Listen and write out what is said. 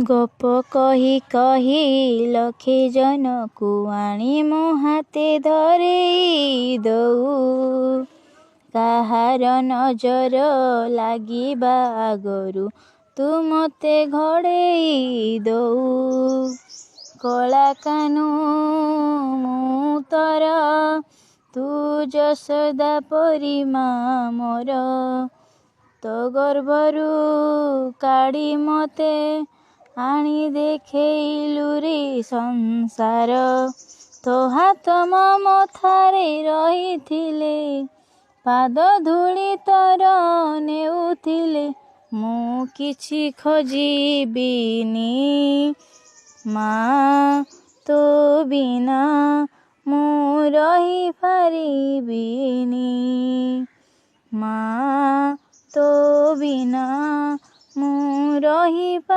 ଗପ କହି କହି ଲକ୍ଷେ ଜନକୁ ଆଣି ମୋ ହାତେ ଧରେଇ ଦଉ। କାହାର ନଜର ଲାଗିବା ଆଗରୁ ତୁ ମୋତେ ଘୋଡ଼େଇ ଦଉ। କଳା କାନୁ ମୁଁ ତୋର, ତୁ ଯଶୋଦା ପରି ମା ମୋର। ତୋ ଗର୍ଭରୁ କାଢ଼ି ମୋତେ ଆଣି ଦେଖେଇଲୁ ରେ ସଂସାର। ତୋ ହାତ ମୋ ମଥାରେ ରହିଥିଲେ, ପାଦ ଧୂଳି ତୋର ନେଉଥିଲେ, ମୁଁ କିଛି ଖୋଜିବିନି। ମା ତୋ ବିନା ମୁଁ ରହିପାରିବିନି। ମା ତୋ ବିନା ମୁଁ ରହିପାରିବିନି।